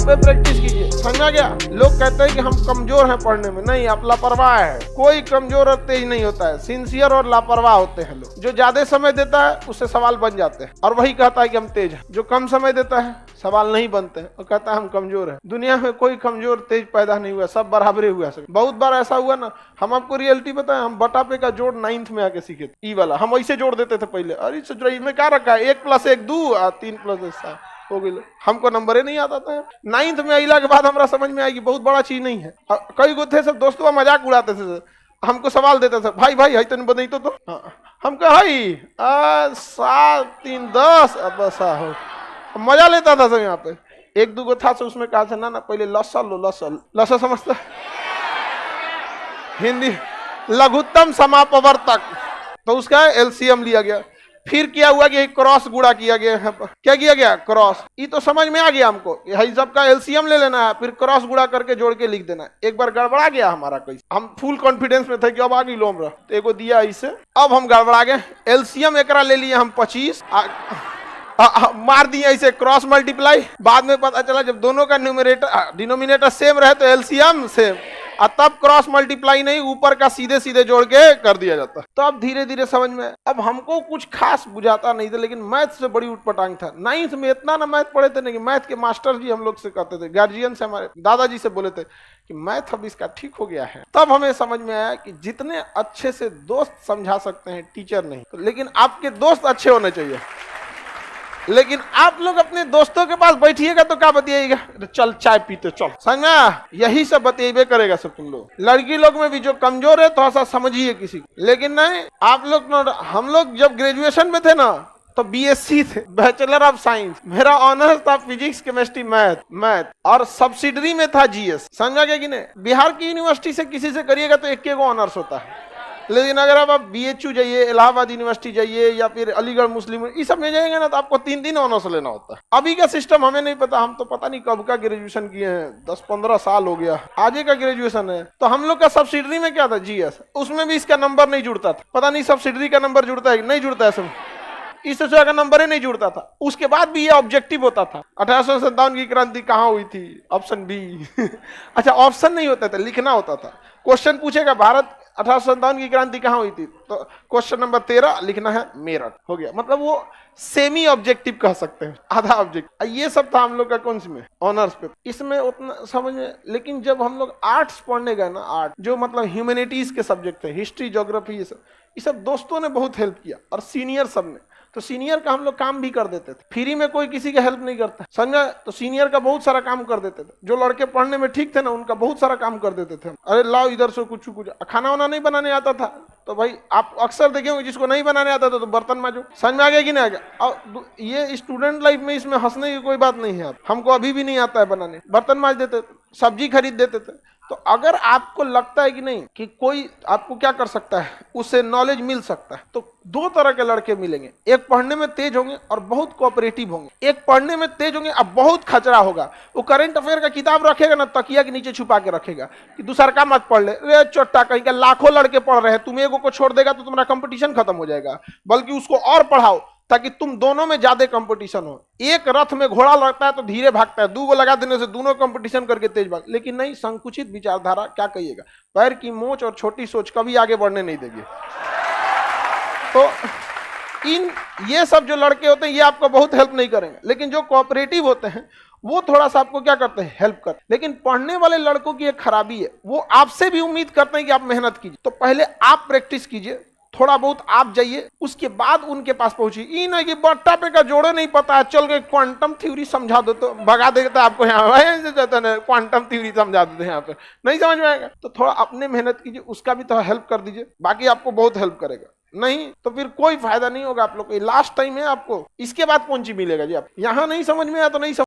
पे प्रैक्टिस कीजिए, समझ में आ गया। लोग कहते हैं कि हम कमजोर हैं पढ़ने में, नहीं, आप लापरवाह है। कोई कमजोर और तेज नहीं होता है, सिंसियर और लापरवाह होते हैं लोग। जो ज्यादा समय देता है उससे सवाल बन जाते हैं, और वही कहता है कि हम तेज हैं। जो कम समय देता है सवाल नहीं बनते हैं और कहता है हम कमजोर हैं। दुनिया में कोई कमजोर तेज पैदा नहीं हुआ, सब बराबरे हुआ। सब बहुत बार ऐसा हुआ ना, हम आपको रियलिटी बताएं, हम बटा पे का जोड़ 9th में आके सीखे थे। ई वाला हम ऐसे जोड़ देते थे पहले, अरे सोच रही में क्या रखा है, 1 + 1 2 और 3 + 1 7 हो गई। हमको नंबर ही नहीं आता था। 9th में अला के बाद हमरा समझ में आएगी बहुत बड़ा चीज नहीं है। कई गो थे सब दोस्तों मजाक उड़ाते थे, हमको सवाल देते थे, भाई भाई है तेन बदई तो हम कहे 7 3 10 अब ऐसा हो, मजा लेता था सब। यहाँ पे 1 2 गो था तो उसमें कहा था ना पहले लसा लो, लसा समझता हिंदी लघुत्तम समापवर्तक, तो उसका एलसीएम लिया गया। फिर क्या हुआ कि क्रॉस गुणा किया गया है। क्या किया गया? क्रॉस। ये तो समझ में आ गया हमको, यही सबका एलसीएम ले लेना है, फिर क्रॉस गुणा करके जोड़ के लिख देना है। एक बार गड़बड़ा गया हमारा कैसे, हम फुल कॉन्फिडेंस में थे कि अब आ गई लोमरा, तो एगो दिया इसे, अब हम गड़बड़ा गए। एलसीएम एकरा ले लिए हम 25, मार दिए इसे क्रॉस मल्टीप्लाई। बाद में पता चला जब दोनों का न्यूमरेटर डिनोमिनेटर सेम रहे तो एलसीएम सेम, और तब क्रॉस मल्टीप्लाई नहीं, ऊपर का सीधे सीधे जोड़ के कर दिया जाता। तो अब धीरे धीरे समझ में। अब हमको कुछ खास बुझाता नहीं था, लेकिन मैथ से बड़ी उठपटांग था। 9th में इतना ना मैथ पढ़े थे, नहीं मैथ के मास्टर जी हम लोग से कहते थे, गार्जियन से, हमारे दादाजी से बोले थे कि मैथ अब इसका ठीक हो गया है। तब हमें समझ में आया कि जितने अच्छे से दोस्त समझा सकते हैं टीचर नहीं, लेकिन आपके दोस्त अच्छे होने चाहिए। लेकिन आप लोग अपने दोस्तों के पास बैठिएगा तो क्या बतियाएगा, चल चाय पीते चल, समझा, यही सब बतियाबे करेगा सब तुम लोग। लड़की लोग में भी जो कमजोर है थोड़ा सा समझिए किसी को, लेकिन नहीं आप लोग। हम लोग जब ग्रेजुएशन में थे ना तो बीएससी थे, बैचलर ऑफ साइंस। मेरा ऑनर्स था फिजिक्स केमिस्ट्री मैथ, और सब्सिडरी में था जीएस, समझा गया कि नहीं। बिहार की यूनिवर्सिटी से किसी से करिएगा तो एक ऑनर्स होता है, लेकिन अगर आप बीएचयू जाइए, इलाहाबाद यूनिवर्सिटी जाइए, या फिर अलीगढ़ मुस्लिम, इस सब में जाएंगे ना तो आपको 3 ऑनर्स लेना होता है। अभी का सिस्टम हमें नहीं पता, हम तो पता नहीं कब का ग्रेजुएशन किए हैं, 10-15 साल हो गया, आगे का ग्रेजुएशन है। तो हम लोग का सब्सिडरी में क्या था, जीएस, उसमें भी इसका नंबर नहीं जुड़ता था। पता नहीं सब्सिडरी का नंबर जुड़ता है नहीं जुड़ता है, सब इस तरह का नंबर ही नहीं जुड़ता था। उसके बाद भी ये ऑब्जेक्टिव होता था, 1857 की क्रांति कहाँ हुई थी, ऑप्शन बी अच्छा ऑप्शन नहीं होता था, लिखना होता था। क्वेश्चन पूछेगा भारत 1857 की क्रांति कहाँ हुई थी, तो क्वेश्चन नंबर 13 लिखना है मेरठ, हो गया। मतलब वो सेमी ऑब्जेक्टिव कह सकते हैं, आधा ऑब्जेक्टिव। ये सब था हम लोग का कौन सी में, ऑनर्स पे, इसमें उतना समझ में। लेकिन जब हम लोग आर्ट्स पढ़ने गए ना, आर्ट जो मतलब ह्यूमैनिटीज के सब्जेक्ट थे, हिस्ट्री, ज्योग्राफी, ये सब दोस्तों ने बहुत हेल्प किया, और सीनियर सब ने। तो सीनियर का हम लोग काम भी कर देते थे, फ्री में कोई किसी का हेल्प नहीं करता, समझा। तो सीनियर का बहुत सारा काम कर देते थे। जो लड़के पढ़ने में ठीक थे ना, उनका बहुत सारा काम कर देते थे। अरे लाओ इधर से कुछ खाना वाना नहीं बनाने आता था तो भाई आप अक्सर देखे होंगे, जिसको नहीं बनाने आता था तो बर्तन मांजो, समझ में आ गया कि नहीं आ गया। और ये स्टूडेंट लाइफ में इसमें हंसने की कोई बात नहीं है। हमको अभी भी नहीं आता है बनाने, बर्तन मांज देते थे, सब्जी खरीद देते थे। तो अगर आपको लगता है कि नहीं कि कोई आपको क्या कर सकता है, उससे नॉलेज मिल सकता है, तो 2 तरह के लड़के मिलेंगे। एक पढ़ने में तेज होंगे और बहुत कोऑपरेटिव होंगे। एक पढ़ने में तेज होंगे अब बहुत खचरा होगा, वो करंट अफेयर का किताब रखेगा ना, तकिया के नीचे छुपा के रखेगा कि दूसरा का मत पढ़ ले, रे चोट्टा, कहीं का लाखों लड़के पढ़ रहे हैं, तुम एगो को छोड़ देगा तो तुम्हारा कंपटीशन खत्म हो जाएगा। बल्कि उसको और पढ़ाओ ताकि तुम दोनों में ज्यादा कंपटीशन हो। एक रथ में घोड़ा लगता है तो धीरे भागता है, 2 गो लगा देने से दोनों कंपटीशन करके तेज भाग। लेकिन नहीं, संकुचित विचारधारा क्या कहिएगा, पैर की मोच और छोटी सोच कभी आगे बढ़ने नहीं देगी। तो ये सब जो लड़के होते हैं ये आपको बहुत हेल्प नहीं करेंगे, लेकिन जो कोऑपरेटिव होते हैं वो थोड़ा सा आपको क्या करते हैं, हेल्प करते हैं। लेकिन पढ़ने वाले लड़कों की एक खराबी है, वो आपसे भी उम्मीद करते हैं कि आप मेहनत कीजिए। तो पहले आप प्रैक्टिस कीजिए, थोड़ा बहुत आप जाइए, उसके बाद उनके पास पहुंचिए। ये नहीं कि बट्टा पे का जोड़े नहीं पता है, चल गए क्वांटम थ्योरी समझा दो तो भगा देता आपको, यहाँ क्वांटम थ्योरी समझा देते हैं, यहाँ पे नहीं समझ में आएगा। तो थोड़ा अपने मेहनत कीजिए, उसका भी थोड़ा हेल्प कर दीजिए, बाकी आपको बहुत हेल्प करेगा। नहीं तो फिर कोई फायदा नहीं होगा आप लोग को। लास्ट टाइम है आपको, इसके बाद कौन सी मिलेगा जी। आप यहाँ नहीं समझ में आया तो नहीं समझ